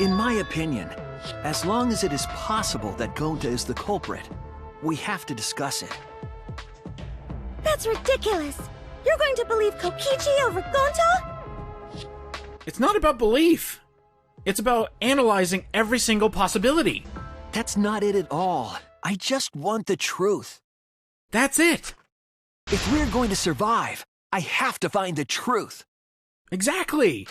In my opinion, as long as it is possible that Gonta is the culprit, we have to discuss it. That's ridiculous! You're going to believe Kokichi over Gonta? It's not about belief. It's about analyzing every single possibility. That's not it at all. I just want the truth. That's it. If we're going to survive, I have to find the truth. Exactly.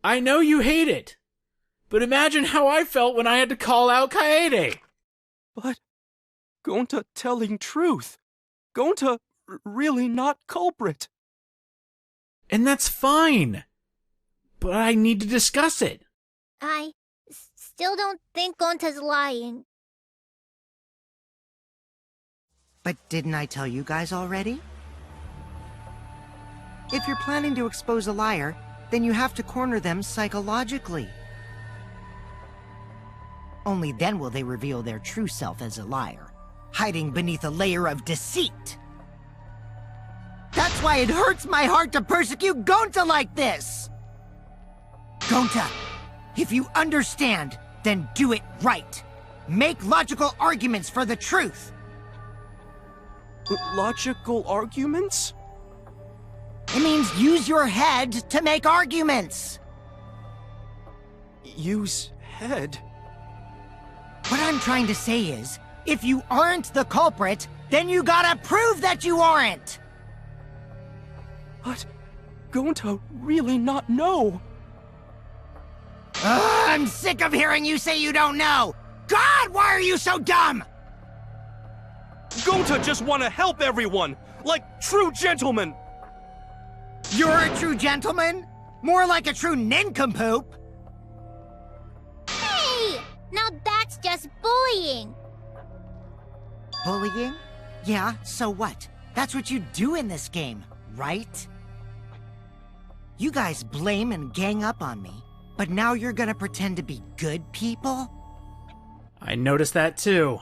I know you hate it, but imagine how I felt when I had to call out Kaede. But Gonta telling truth. Gonta really not culprit. And that's fine. But I need to discuss it. I still don't think Gonta's lying. But didn't I tell you guys already? If you're planning to expose a liar, then you have to corner them psychologically. Only then will they reveal their true self as a liar, hiding beneath a layer of deceit. That's why it hurts my heart to persecute Gonta like this! Gonta, if you understand, then do it right. Make logical arguments for the truth. Logical arguments? It means use your head to make arguments. Use head? What I'm trying to say is, if you aren't the culprit, then you gotta prove that you aren't! But Gonta really not know. I'm sick of hearing you say you don't know! God, why are you so dumb? Gonta just want to help everyone, like true gentlemen. You're a true gentleman? More like a true nincompoop. Hey! Now that's just bullying. Bullying? Yeah, so what? That's what you do in this game, right? You guys blame and gang up on me, but now you're gonna pretend to be good people? I noticed that too.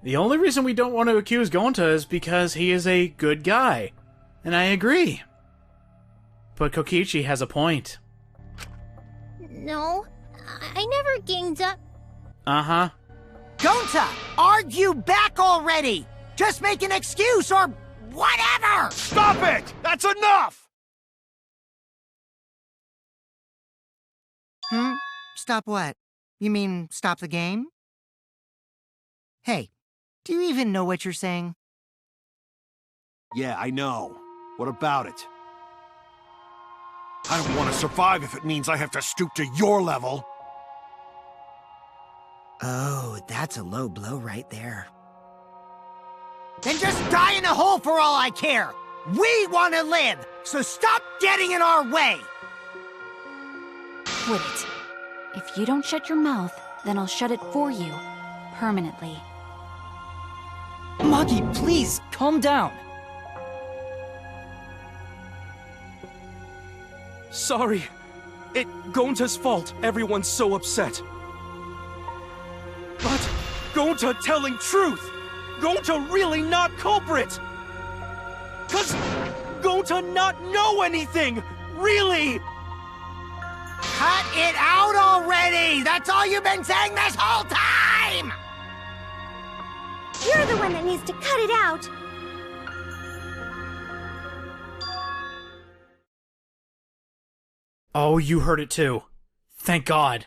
The only reason we don't want to accuse Gonta is because he is a good guy. And I agree. But Kokichi has a point. No, I never ganged up. Uh-huh. Gonta, argue back already! Just make an excuse or whatever! Stop it! That's enough! Stop what? You mean stop the game? Hey, do you even know what you're saying? Yeah, I know. What about it? I don't want to survive if it means I have to stoop to your level. Oh, that's a low blow right there. Then just die in a hole for all I care! We want to live, so stop getting in our way! Quit it. If you don't shut your mouth, then I'll shut it for you. Permanently. Maki, please, calm down. Sorry. It Gonta's fault everyone's so upset. But Gonta telling truth! Gonta really not culprit! 'Cause Gonta not know anything! Really! Cut it out already! That's all you've been saying this whole time! You're the one that needs to cut it out. Oh, you heard it too. Thank God.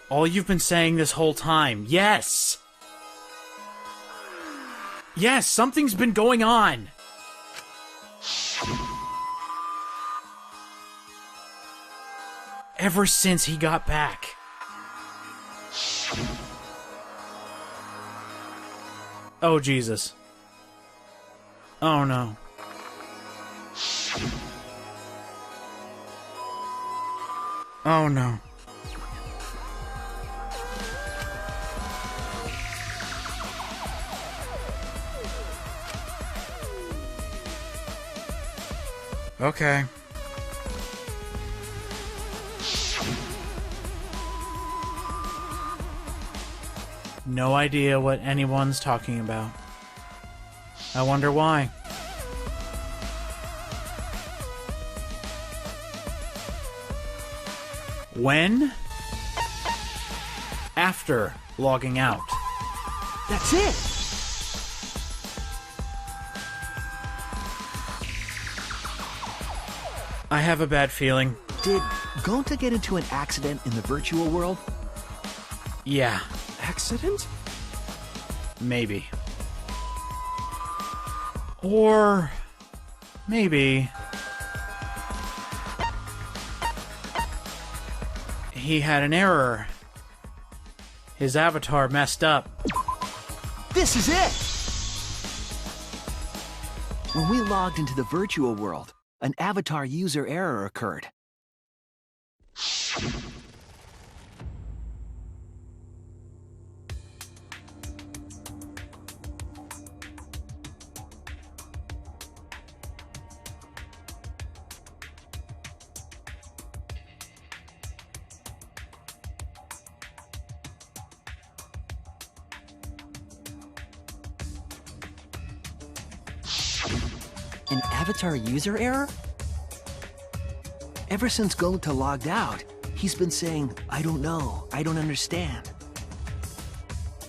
All you've been saying this whole time. Yes! Yes, something's been going on! Ever since he got back. Oh, Jesus. Oh, no. Oh, no. Okay. No idea what anyone's talking about. I wonder why. When? After logging out. That's it! I have a bad feeling. Did Gonta get into an accident in the virtual world? Yeah, Accident? maybe. Or maybe he had an error. His avatar messed up. This is it! When we logged into the virtual world, an avatar user error occurred. An avatar user error? Ever since Gonta logged out, he's been saying, I don't know, I don't understand.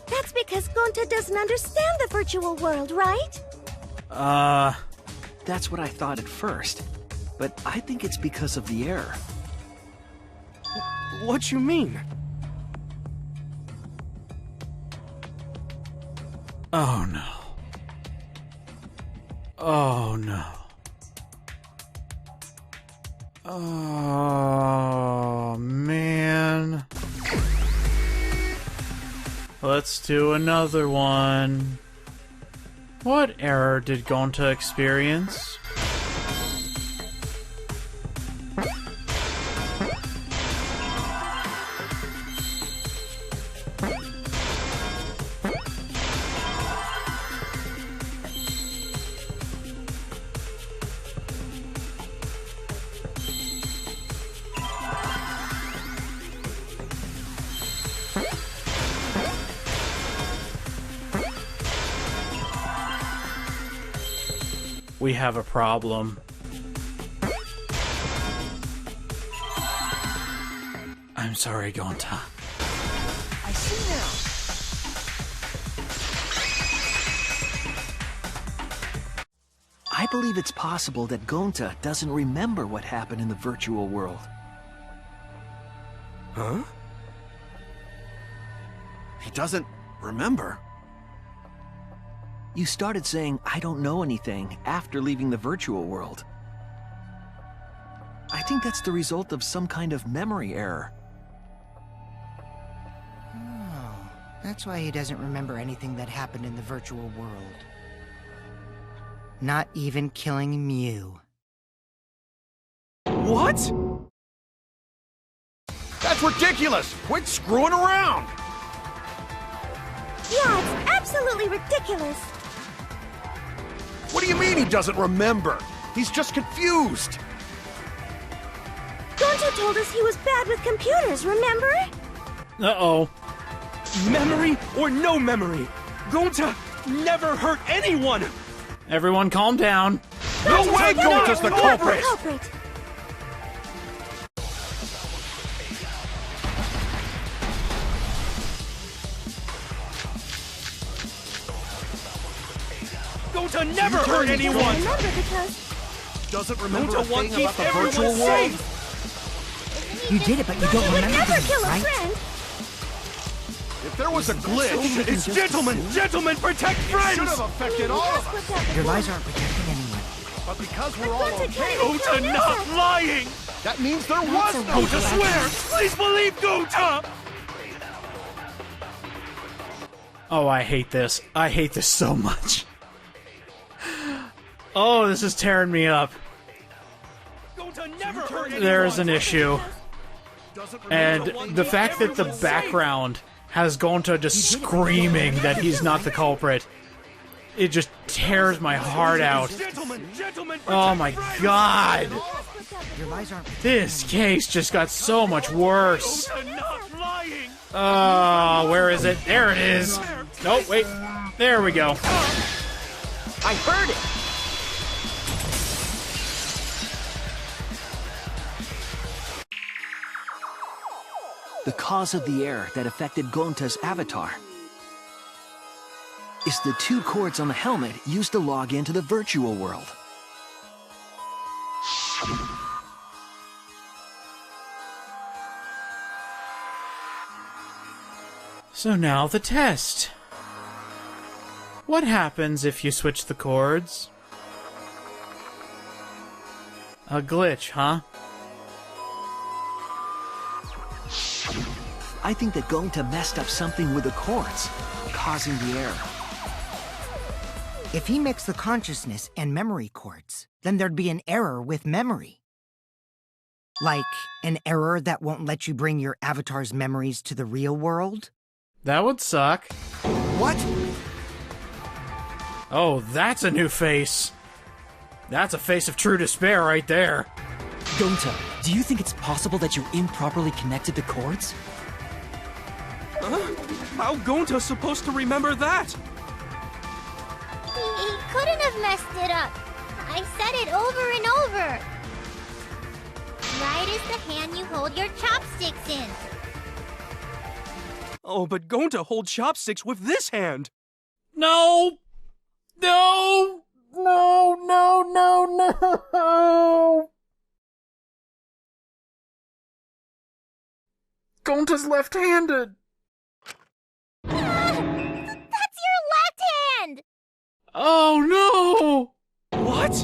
That's because Gonta doesn't understand the virtual world, right? That's what I thought at first, but I think it's because of the error. What you mean? Oh no. Oh no. Oh man. Let's do another one. What error did Gonta experience? We have a problem. I'm sorry, Gonta. I see now. I believe it's possible that Gonta doesn't remember what happened in the virtual world. Huh? He doesn't remember. You started saying, I don't know anything, after leaving the virtual world. I think that's the result of some kind of memory error. Oh, that's why he doesn't remember anything that happened in the virtual world. Not even killing Mew. What? That's ridiculous! Quit screwing around! Yeah, it's absolutely ridiculous. What do you mean he doesn't remember? He's just confused! Gonta told us he was bad with computers, remember? Uh-oh. Memory or no memory? Gonta never hurt anyone! Everyone calm down. No way Gonta's the culprit! Gonta never hurt anyone! Remember because Doesn't remember a Gonta wants thing to about keep the virtual everyone world? safe! You did it, but you don't he would remember never things, kill a right? friend. If there was a glitch, It's gentlemen! Gentlemen, protect friends! should have affected all of us. Your lies aren't protecting anyone. But because we're all Gonta okay, can't even Gonta kill not himself. lying! that means there was no Gonta swear! Please believe Gonta! Oh, I hate this. I hate this so much. Oh, this is tearing me up. Gonta never hurt anyone! There's an issue. Doesn't remember And the fact that the background has Gonta just screaming that he's not the culprit, it just tears my heart out. Gentlemen, Oh my god! Your lies aren't This case just got so much worse. Gonta not lying! Oh, where is it? There it is. Nope, wait. There we go. I heard it! cause of the error that affected Gonta's avatar is the 2 cords on the helmet used to log into the virtual world. So now the test. What happens if you switch the cords? A glitch, huh? I think that Gonta messed up something with the cords, causing the error. If he mixed the consciousness and memory cords, then there'd be an error with memory. Like an error that won't let you bring your avatar's memories to the real world? That would suck. What? Oh, that's a new face. That's a face of true despair right there. Gonta, do you think it's possible that you're improperly connected to cords? How Gonta's supposed to remember that? He couldn't have messed it up. I said it over and over. Right is the hand you hold your chopsticks in. Oh, but Gonta holds chopsticks with this hand. No! No! No, no, no, no! Gonta's left-handed! That's your left hand! Oh no! What?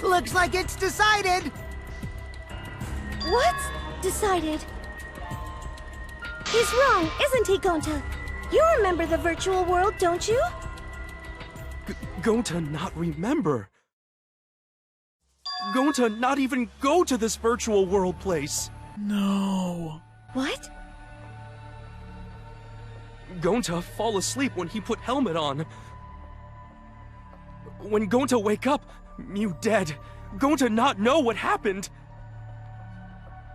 Looks like it's decided! What's decided? He's wrong, isn't he, Gonta? You remember the virtual world, don't you? Gonta not remember. Gonta not even go to this virtual world place. No. What? Gonta fall asleep when he put helmet on. When Gonta wake up, Mew dead. Gonta not know what happened.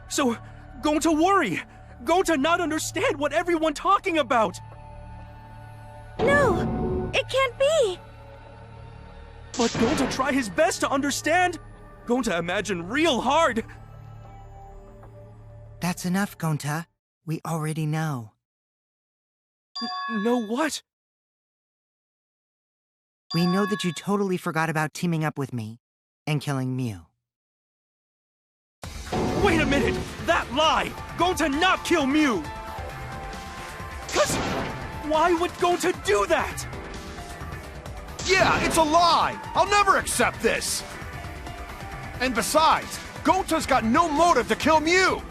So, Gonta worry. Gonta not understand what everyone talking about. No, it can't be. But Gonta try his best to understand. Gonta imagine real hard. That's enough, Gonta. We already know. Know what? We know that you totally forgot about teaming up with me and killing Mew. Wait a minute! That lie! Gonta not kill Mew! Cause why would Gonta do that? Yeah, it's a lie! I'll never accept this! And besides, Gonta's got no motive to kill Mew!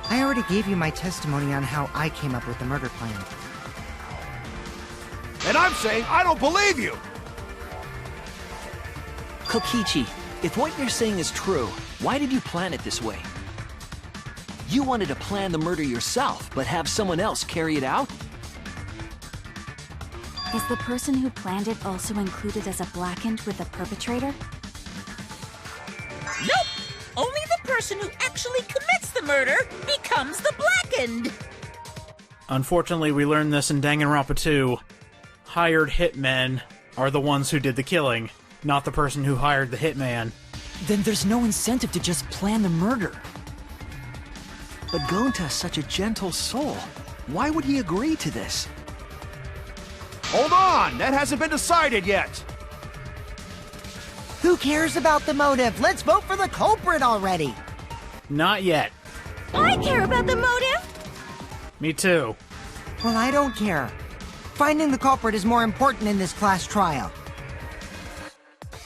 I already gave you my testimony on how I came up with the murder plan. And I'm saying I don't believe you! Kokichi, if what you're saying is true, why did you plan it this way? You wanted to plan the murder yourself, but have someone else carry it out? Is the person who planned it also included as a blackened with the perpetrator? Nope! Only the person who actually commits the murder becomes the blackened! Unfortunately, we learned this in Danganronpa 2. Hired hitmen are the ones who did the killing, not the person who hired the hitman. Then there's no incentive to just plan the murder. But Gonta's such a gentle soul. Why would he agree to this? Hold on! That hasn't been decided yet! Who cares about the motive? Let's vote for the culprit already! Not yet. I care about the motive! Me too. Well, I don't care. Finding the culprit is more important in this class trial.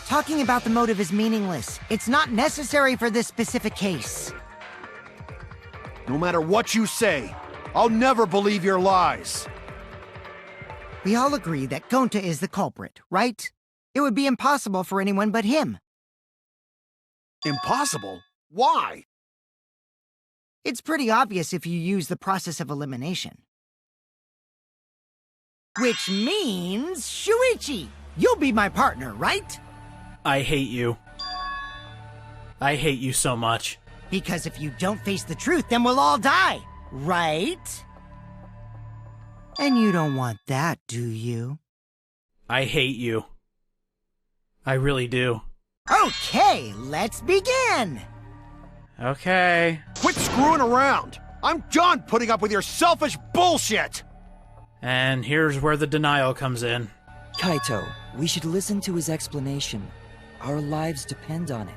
Talking about the motive is meaningless. It's not necessary for this specific case. No matter what you say, I'll never believe your lies! We all agree that Gonta is the culprit, right? It would be impossible for anyone but him. Impossible? Why? It's pretty obvious if you use the process of elimination. Which means, Shuichi, you'll be my partner, right? I hate you. I hate you so much. Because if you don't face the truth, then we'll all die, right? And you don't want that, do you? I hate you. I really do. Okay, let's begin! Okay. Quit screwing around! I'm done putting up with your selfish bullshit! And here's where the denial comes in. Kaito, we should listen to his explanation. Our lives depend on it.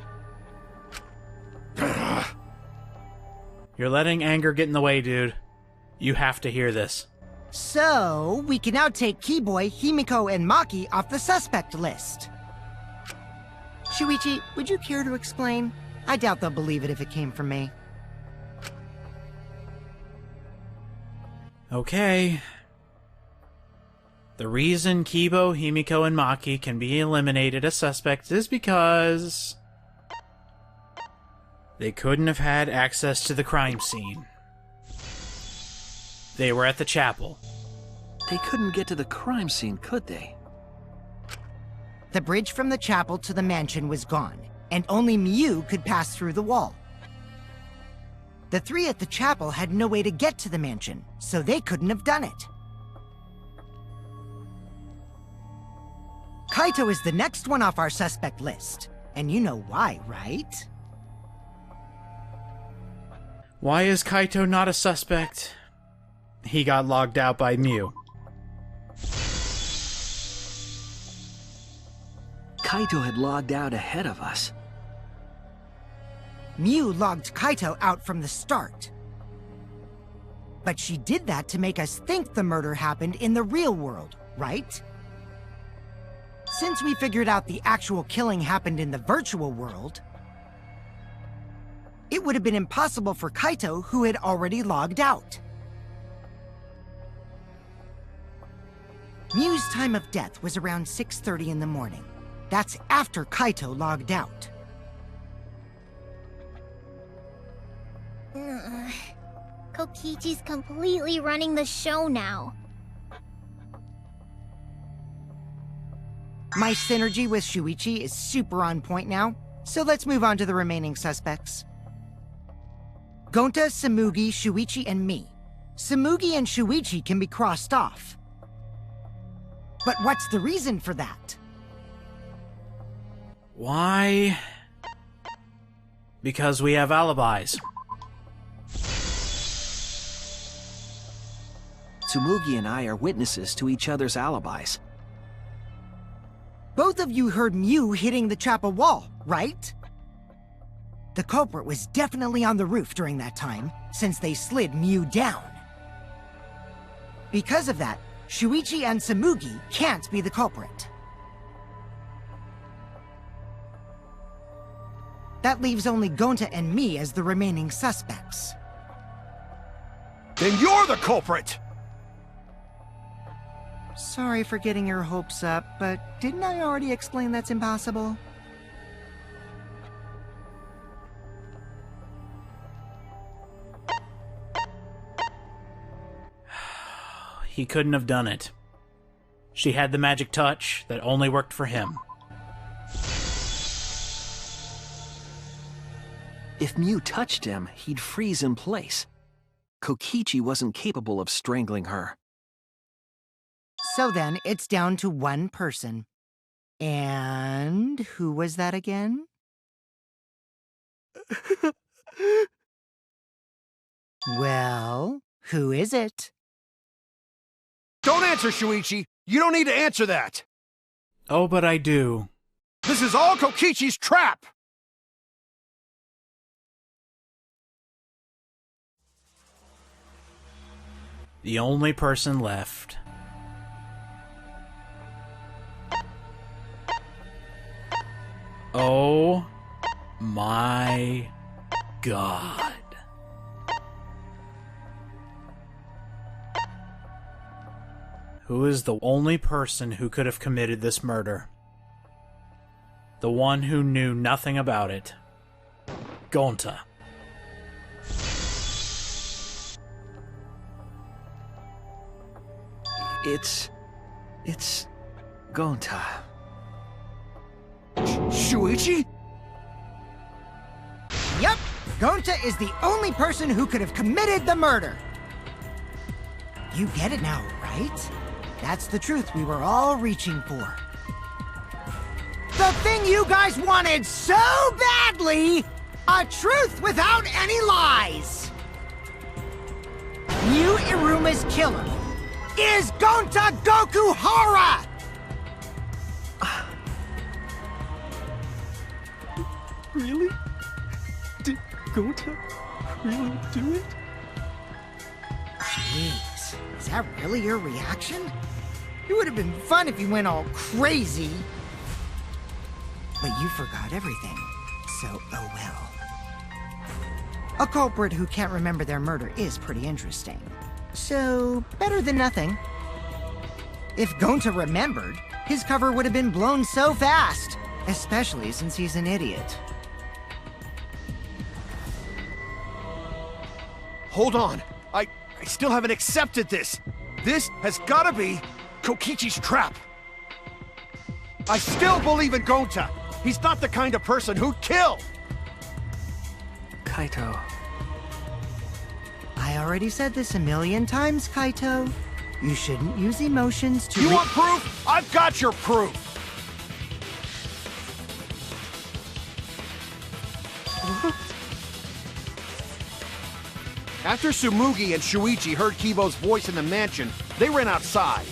You're letting anger get in the way, dude. You have to hear this. So, we can now take Keyboy, Himiko, and Maki off the suspect list. Shuichi, would you care to explain? I doubt they'll believe it if it came from me. Okay. The reason Kibo, Himiko, and Maki can be eliminated as suspects is because they couldn't have had access to the crime scene. They were at the chapel. They couldn't get to the crime scene, could they? The bridge from the chapel to the mansion was gone, and only Miu could pass through the wall. The three at the chapel had no way to get to the mansion, so they couldn't have done it. Kaito is the next one off our suspect list, and you know why, right? Why is Kaito not a suspect? He got logged out by Miu. Kaito had logged out ahead of us. Miu logged Kaito out from the start. But she did that to make us think the murder happened in the real world, right? Since we figured out the actual killing happened in the virtual world, it would have been impossible for Kaito, who had already logged out. Miu's time of death was around 6:30 in the morning. That's after Kaito logged out. Kokichi's completely running the show now. My synergy with Shuichi is super on point now, so let's move on to the remaining suspects. Gonta, Samugi, Shuichi, and me. Samugi and Shuichi can be crossed off. But what's the reason for that? Why? Because we have alibis. Tsumugi and I are witnesses to each other's alibis. Both of you heard Miu hitting the chapel wall, right? The culprit was definitely on the roof during that time, since they slid Miu down. Because of that, Shuichi and Samugi can't be the culprit. That leaves only Gonta and me as the remaining suspects. Then you're the culprit! Sorry for getting your hopes up, but didn't I already explain that's impossible? He couldn't have done it. She had the magic touch that only worked for him. If Miu touched him, he'd freeze in place. Kokichi wasn't capable of strangling her. So then, it's down to one person. And who was that again? Well, who is it? Don't answer, Shuichi! You don't need to answer that! Oh, but I do. This is all Kokichi's trap! The only person left. Oh my God. Who is the only person who could have committed this murder? The one who knew nothing about it. Gonta. It's Gonta. Shuichi? Yep, Gonta is the only person who could have committed the murder. You get it now, right? That's the truth we were all reaching for. The thing you guys wanted so badly! A truth without any lies! New Iruma's killer is Gonta Gokuhara! Really? Did Gonta really do it? Jeez, is that really your reaction? It would have been fun if you went all crazy. But you forgot everything, so oh well. A culprit who can't remember their murder is pretty interesting. So, better than nothing. If Gonta remembered, his cover would have been blown so fast. Especially since he's an idiot. Hold on. I still haven't accepted this. This has gotta be Kokichi's trap. I still believe in Gonta. He's not the kind of person who'd kill. Kaito. I already said this a million times, Kaito. You shouldn't use emotions to— You want proof? I've got your proof. After Tsumugi and Shuichi heard Kibo's voice in the mansion, they ran outside.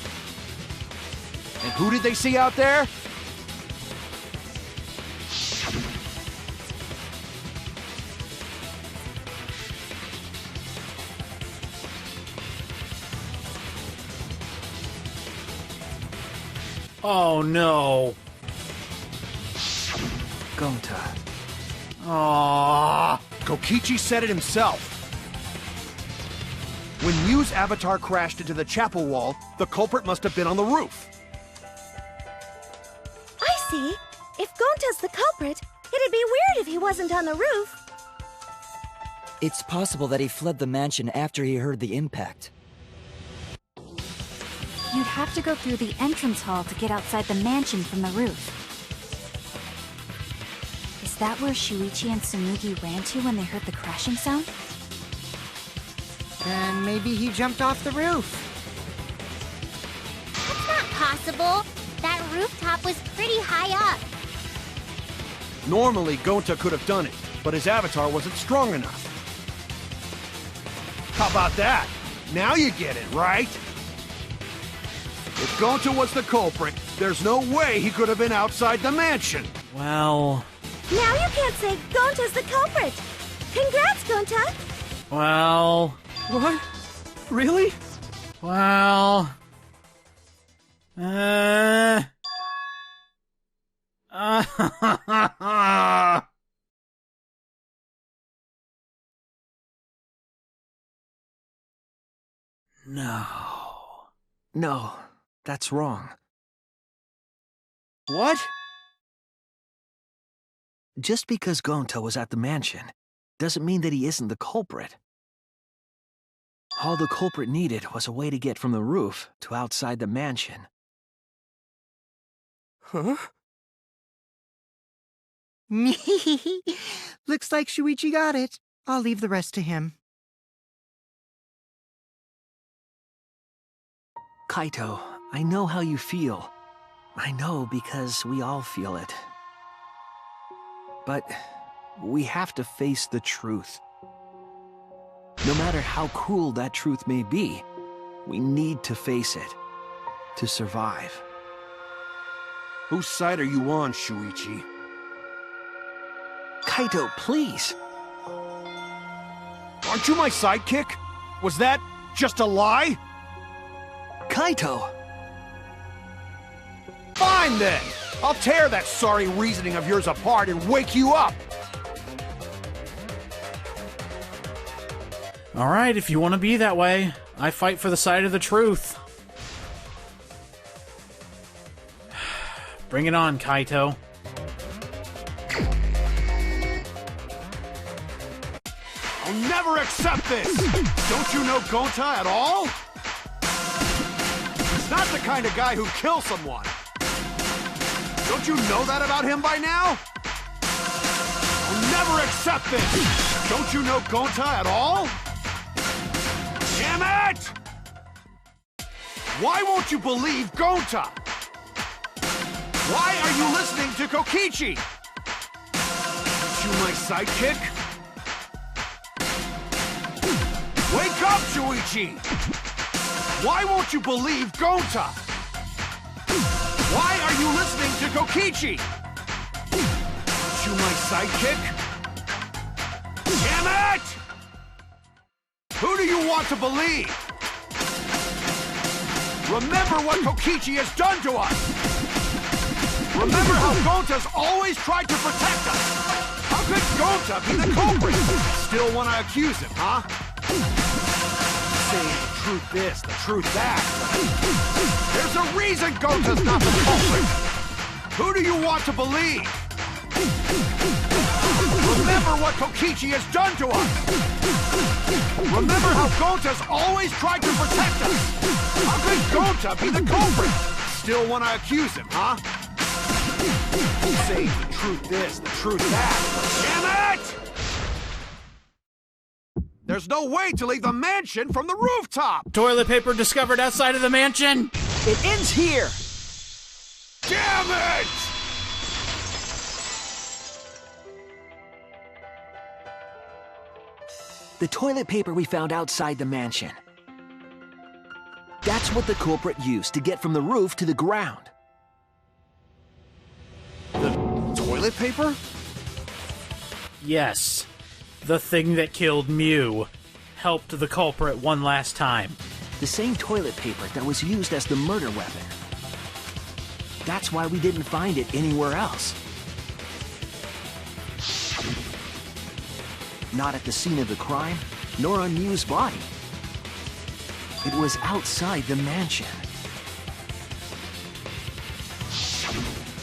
And who did they see out there? Oh no. Gonta. Aww. Kokichi said it himself. When Miu's avatar crashed into the chapel wall, the culprit must have been on the roof. I see. If Gonta's the culprit, it'd be weird if he wasn't on the roof. It's possible that he fled the mansion after he heard the impact. You'd have to go through the entrance hall to get outside the mansion from the roof. Is that where Shuichi and Tsumugi ran to when they heard the crashing sound? Then maybe he jumped off the roof. That's not possible. That rooftop was pretty high up. Normally, Gonta could have done it, but his avatar wasn't strong enough. How about that? Now you get it, right? If Gonta was the culprit, there's no way he could have been outside the mansion. Well... Now you can't say Gonta's the culprit. Congrats, Gonta. Well... What? Really? Well... No. No, that's wrong. What? Just because Gonta was at the mansion doesn't mean that he isn't the culprit. All the culprit needed was a way to get from the roof to outside the mansion. Huh? Looks like Shuichi got it. I'll leave the rest to him. Kaito, I know how you feel. I know because we all feel it. But we have to face the truth. No matter how cruel that truth may be, we need to face it to survive. Whose side are you on, Shuichi? Kaito, please. Aren't you my sidekick? Was that just a lie? Kaito! Fine then! I'll tear that sorry reasoning of yours apart and wake you up! Alright, if you want to be that way, I fight for the side of the truth. Bring it on, Kaito. I'll never accept this! Don't you know Gonta at all? He's not the kind of guy who kills someone. Don't you know that about him by now? I'll never accept this! Don't you know Gonta at all? Damn it! Why won't you believe Gonta? Why are you listening to Kokichi? You my sidekick? Wake up, Shuichi! Why won't you believe Gonta? Why are you listening to Kokichi? You my sidekick? Damn it! Who do you want to believe? Remember what Kokichi has done to us! Remember how Gonta's always tried to protect us! How could Gonta be the culprit? Still want to accuse him, huh? Saying the truth this, the truth that. There's a reason Gonta's not the culprit! Who do you want to believe? Remember what Kokichi has done to us! Remember how Gonta's always tried to protect us! How could Gonta be the culprit? Still want to accuse him, huh? Say the truth this, the truth that. Damn it! There's no way to leave the mansion from the rooftop! Toilet paper discovered outside of the mansion? It ends here! Damn it! The toilet paper we found outside the mansion. That's what the culprit used to get from the roof to the ground. The toilet paper? Yes. The thing that killed Mew helped the culprit one last time. The same toilet paper that was used as the murder weapon. That's why we didn't find it anywhere else. Not at the scene of the crime, nor on Mew's body. It was outside the mansion.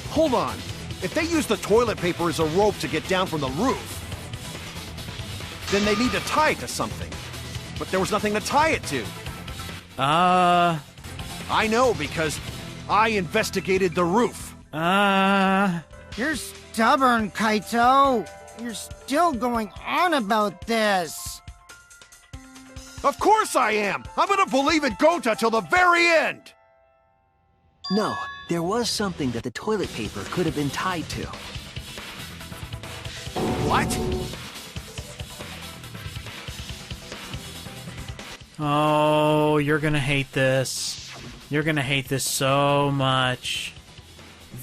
Hold on. If they use the toilet paper as a rope to get down from the roof, then they need to tie it to something. But there was nothing to tie it to. I know, because I investigated the roof. You're stubborn, Kaito. You're still going on about this. Of course I am! I'm gonna believe in Gonta till the very end! No, there was something that the toilet paper could have been tied to. What? Oh, you're gonna hate this. You're gonna hate this so much.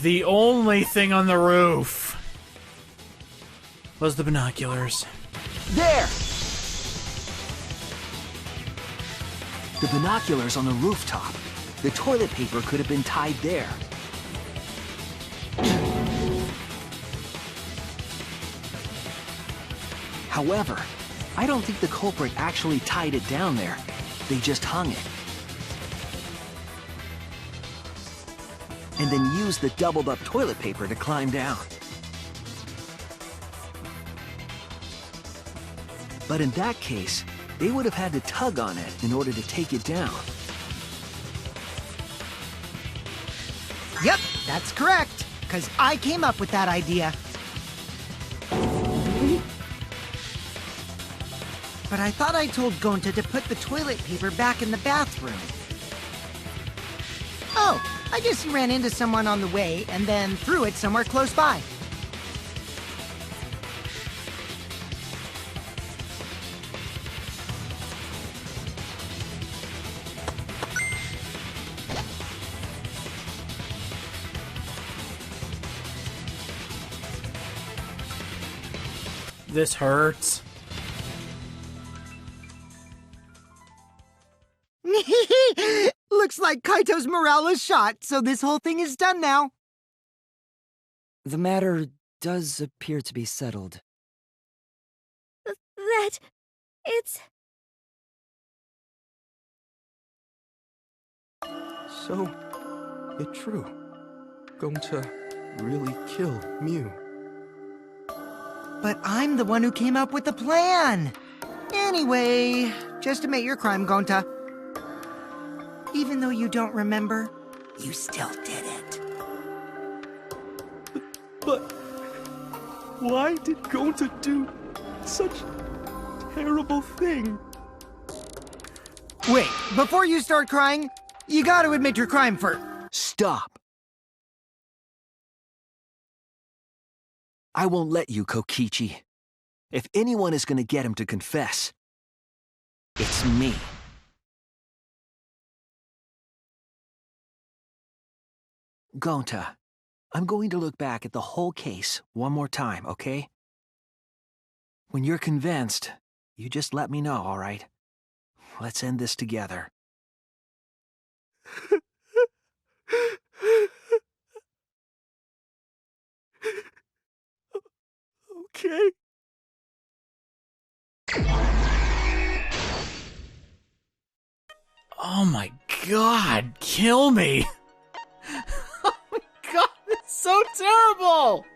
The only thing on the roof was the binoculars. There! The binoculars on the rooftop. The toilet paper could have been tied there. However, I don't think the culprit actually tied it down there. They just hung it. And then used the doubled-up toilet paper to climb down. But in that case, they would have had to tug on it in order to take it down. Yep, that's correct. Because I came up with that idea. But I thought I told Gonta to put the toilet paper back in the bathroom. Oh, I guess he ran into someone on the way and then threw it somewhere close by. This hurts. Looks like Kaito's morale is shot, so this whole thing is done now. The matter does appear to be settled. That... it's... So, it's true. Gonta really killed Mew. But I'm the one who came up with the plan. Anyway, just admit your crime, Gonta. Even though you don't remember, you still did it. But why did Gonta do such a terrible thing? Wait, before you start crying, you gotta admit your crime first. Stop. I won't let you, Kokichi. If anyone is gonna get him to confess, it's me. Gonta, I'm going to look back at the whole case one more time, okay? When you're convinced, you just let me know, all right? Let's end this together. Okay. Oh my god, kill me! Oh my god, it's so terrible!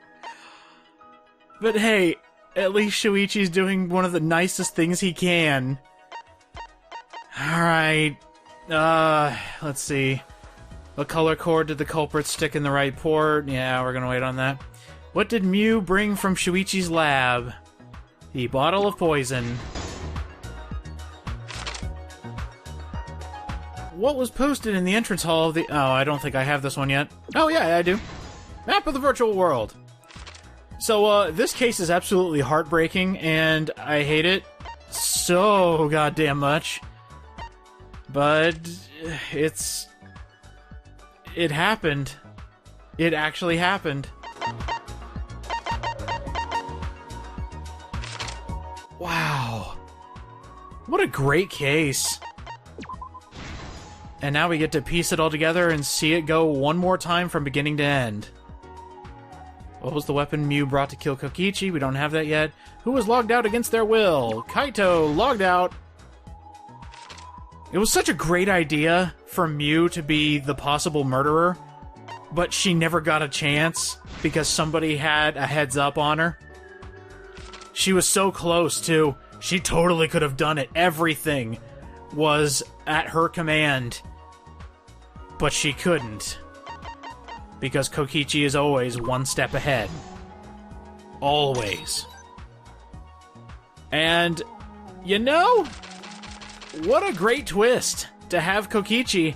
But hey, at least Shuichi's doing one of the nicest things he can. Alright, let's see. What color cord did the culprit stick in the right port? Yeah, we're gonna wait on that. What did Mew bring from Shuichi's lab? The bottle of poison. What was posted in the entrance hall of the... Oh, I don't think I have this one yet. Oh, yeah, I do. Map of the virtual world. So, this case is absolutely heartbreaking, and I hate it so goddamn much. But it happened. It actually happened. Wow. What a great case. And now we get to piece it all together and see it go one more time from beginning to end. What was the weapon Mew brought to kill Kokichi? We don't have that yet. Who was logged out against their will? Kaito, logged out. It was such a great idea for Mew to be the possible murderer, but she never got a chance because somebody had a heads up on her. She was so close, too. She totally could have done it. Everything was at her command. But she couldn't. Because Kokichi is always one step ahead. Always. And, you know, what a great twist to have Kokichi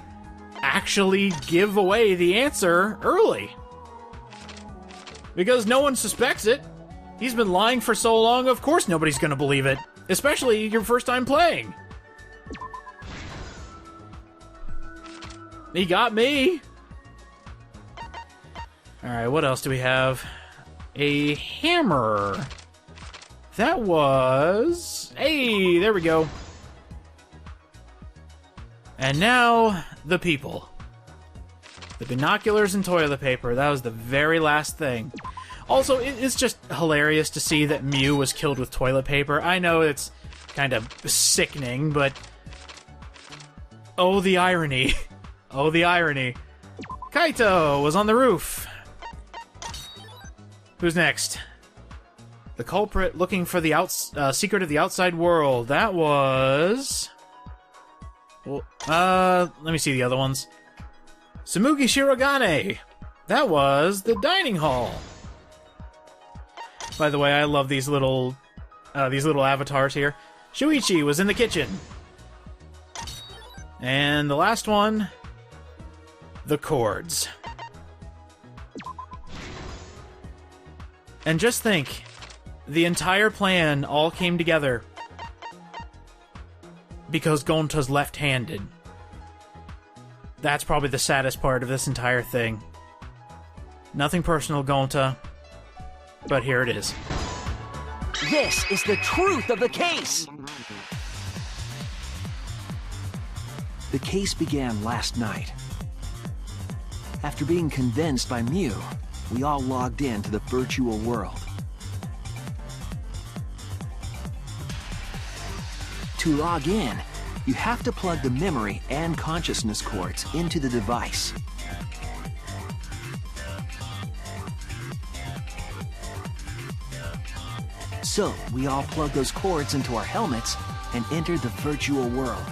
actually give away the answer early. Because no one suspects it. He's been lying for so long, of course nobody's gonna believe it. Especially your first time playing. He got me! Alright, what else do we have? A hammer. That was... Hey, there we go. And now, the people. The binoculars and toilet paper. That was the very last thing. Also, it's just hilarious to see that Mew was killed with toilet paper. I know it's kind of sickening, but... Oh, the irony. Oh, the irony. Kaito was on the roof. Who's next? The culprit looking for the secret of the outside world. That was... Well, let me see the other ones. Tsumugi Shirogane. That was the dining hall. By the way, I love these little avatars here. Shuichi was in the kitchen. And the last one, the cords. And just think, the entire plan all came together because Gonta's left-handed. That's probably the saddest part of this entire thing. Nothing personal, Gonta, but here it is. This is the truth of the case! The case began last night. After being convinced by Mew, we all logged into the virtual world. To log in, you have to plug the memory and consciousness cords into the device. So, we all plug those cords into our helmets and enter the virtual world.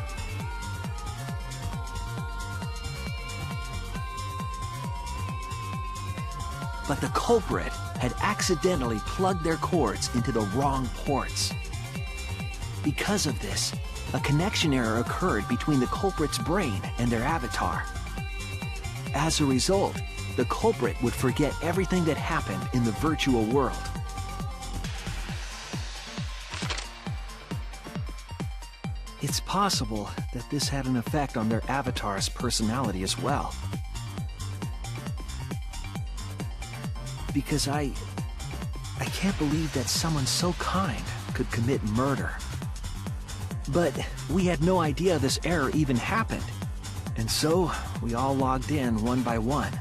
But the culprit had accidentally plugged their cords into the wrong ports. Because of this, a connection error occurred between the culprit's brain and their avatar. As a result, the culprit would forget everything that happened in the virtual world. It's possible that this had an effect on their avatar's personality as well. Because I can't believe that someone so kind could commit murder. But we had no idea this error even happened. And so, we all logged in one by one.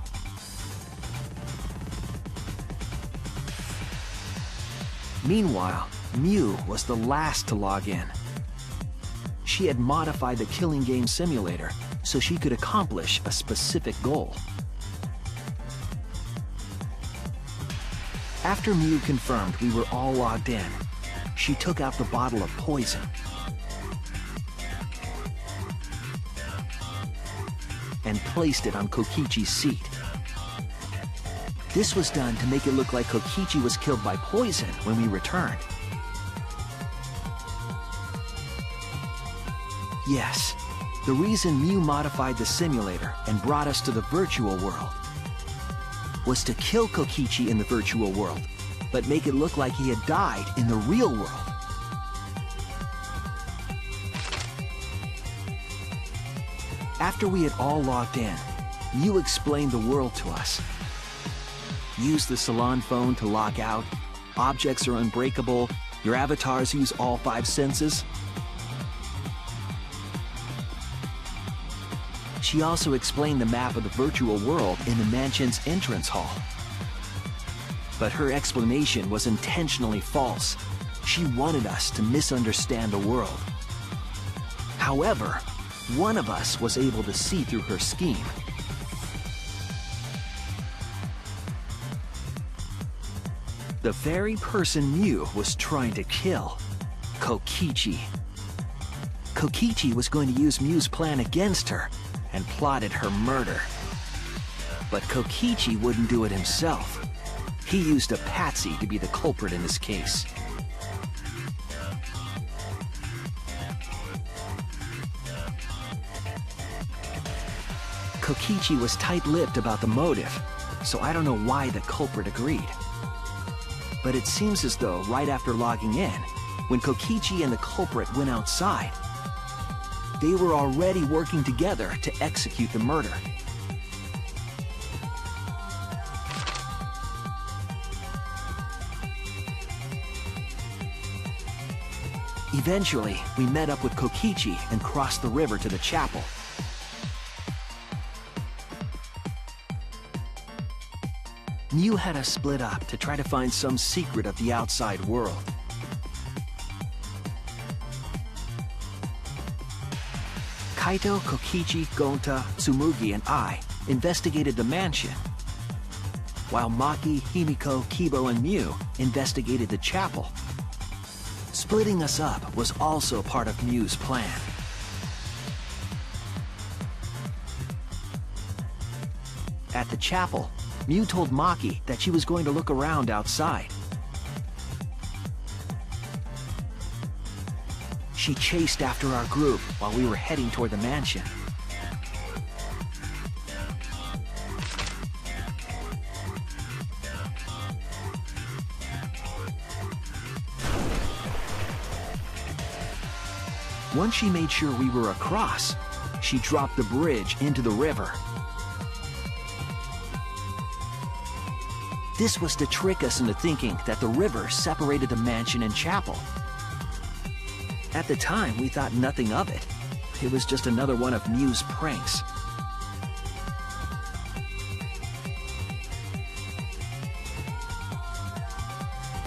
Meanwhile, Mew was the last to log in. She had modified the killing game simulator so she could accomplish a specific goal. After Mew confirmed we were all logged in, she took out the bottle of poison. And placed it on Kokichi's seat. This was done to make it look like Kokichi was killed by poison when we returned. Yes, the reason Mew modified the simulator and brought us to the virtual world was to kill Kokichi in the virtual world, but make it look like he had died in the real world. After we had all logged in, Mew explained the world to us. Use the salon phone to log out, objects are unbreakable, your avatars use all 5 senses. She also explained the map of the virtual world in the mansion's entrance hall. But her explanation was intentionally false. She wanted us to misunderstand the world. However, one of us was able to see through her scheme. The very person Mew was trying to kill, Kokichi. Kokichi was going to use Mew's plan against her and plotted her murder. But Kokichi wouldn't do it himself. He used a patsy to be the culprit in this case. Kokichi was tight-lipped about the motive, so I don't know why the culprit agreed. But it seems as though right after logging in, when Kokichi and the culprit went outside, they were already working together to execute the murder. Eventually, we met up with Kokichi and crossed the river to the chapel. Mew had us split up to try to find some secret of the outside world. Kaito, Kokichi, Gonta, Tsumugi, and I investigated the mansion, while Maki, Himiko, Kibo, and Mew investigated the chapel. Splitting us up was also part of Mew's plan. At the chapel, Mew told Maki that she was going to look around outside. She chased after our group while we were heading toward the mansion. Once she made sure we were across, she dropped the bridge into the river. This was to trick us into thinking that the river separated the mansion and chapel. At the time, we thought nothing of it. It was just another one of Mew's pranks.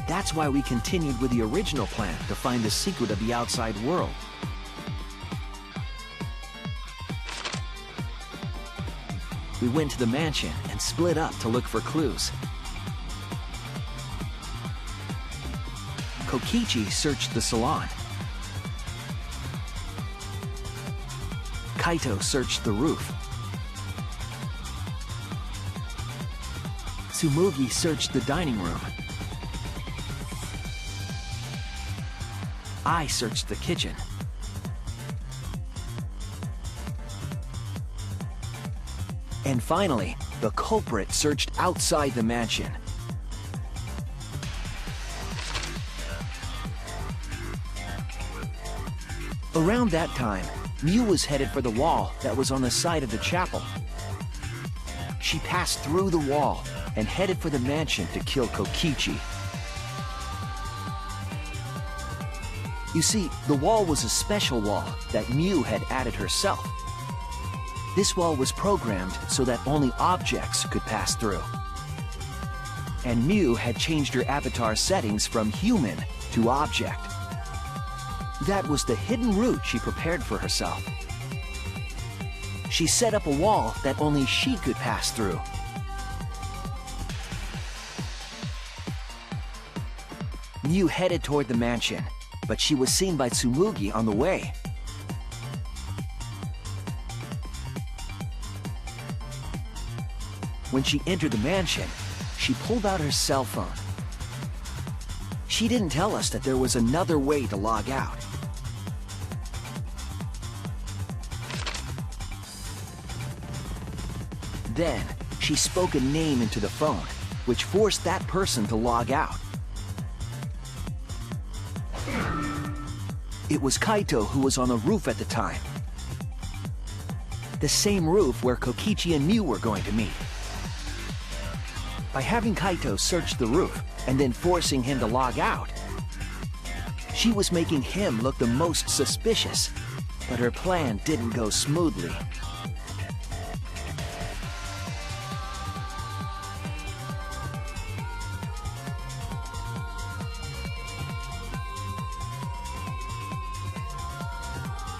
That's why we continued with the original plan to find the secret of the outside world. We went to the mansion and split up to look for clues. Kokichi searched the salon. Kaito searched the roof. Tsumugi searched the dining room. I searched the kitchen. And finally, the culprit searched outside the mansion. Around that time, Mew was headed for the wall that was on the side of the chapel. She passed through the wall and headed for the mansion to kill Kokichi. You see, the wall was a special wall that Mew had added herself. This wall was programmed so that only objects could pass through. And Mew had changed her avatar settings from human to object. That was the hidden route she prepared for herself. She set up a wall that only she could pass through. Mew headed toward the mansion, but she was seen by Tsumugi on the way. When she entered the mansion, she pulled out her cell phone. She didn't tell us that there was another way to log out. Then, she spoke a name into the phone, which forced that person to log out. It was Kaito who was on the roof at the time. The same roof where Kokichi and Mew were going to meet. By having Kaito search the roof and then forcing him to log out, she was making him look the most suspicious, but her plan didn't go smoothly.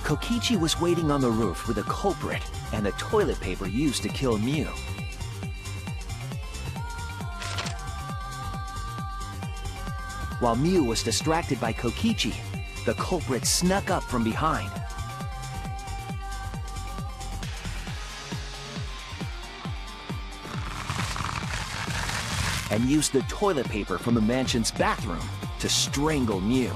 Kokichi was waiting on the roof with a culprit and the toilet paper used to kill Mew. While Mew was distracted by Kokichi, the culprit snuck up from behind. And used the toilet paper from the mansion's bathroom to strangle Mew.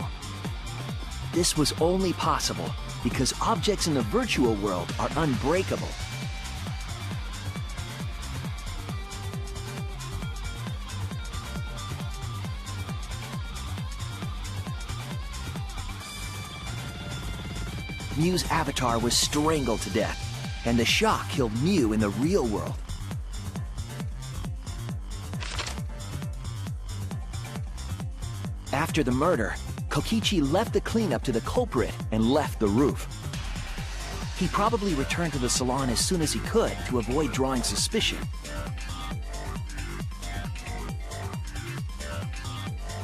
This was only possible because objects in the virtual world are unbreakable. Mew's avatar was strangled to death, and the shock killed Mew in the real world. After the murder, Kokichi left the cleanup to the culprit and left the roof. He probably returned to the salon as soon as he could to avoid drawing suspicion.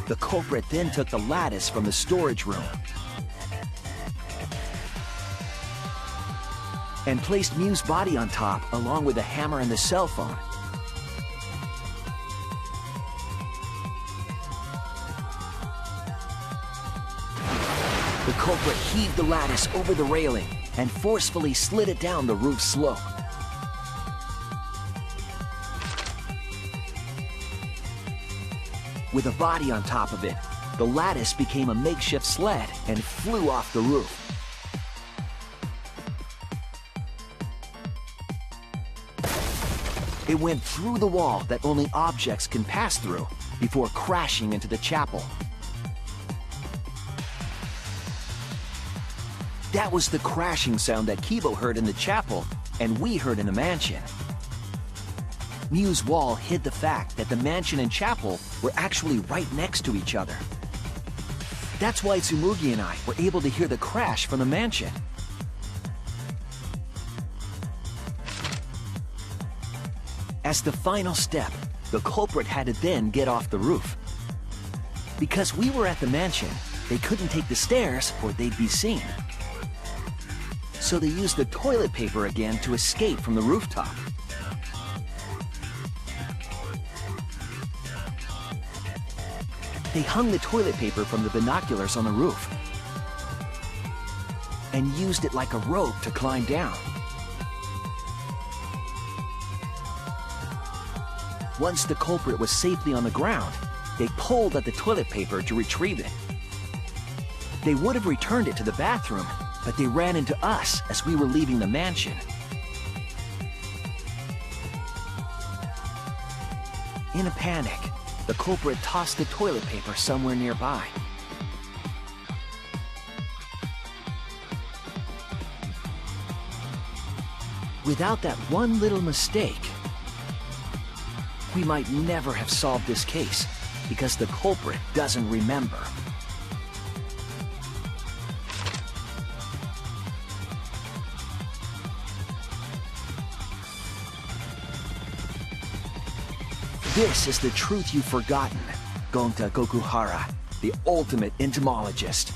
The culprit then took the lattice from the storage room and placed Mew's body on top along with the hammer and the cell phone. The culprit heaved the lattice over the railing and forcefully slid it down the roof slope. With a body on top of it, the lattice became a makeshift sled and flew off the roof. It went through the wall that only objects can pass through before crashing into the chapel. That was the crashing sound that Kibo heard in the chapel and we heard in the mansion. Mew's wall hid the fact that the mansion and chapel were actually right next to each other. That's why Tsumugi and I were able to hear the crash from the mansion. As the final step, the culprit had to then get off the roof. Because we were at the mansion, they couldn't take the stairs or they'd be seen. So they used the toilet paper again to escape from the rooftop. They hung the toilet paper from the binoculars on the roof and used it like a rope to climb down. Once the culprit was safely on the ground, they pulled at the toilet paper to retrieve it. They would have returned it to the bathroom, but they ran into us as we were leaving the mansion. In a panic, the culprit tossed the toilet paper somewhere nearby. Without that one little mistake, we might never have solved this case, because the culprit doesn't remember. This is the truth you've forgotten, Gonta Gokuhara, the ultimate entomologist.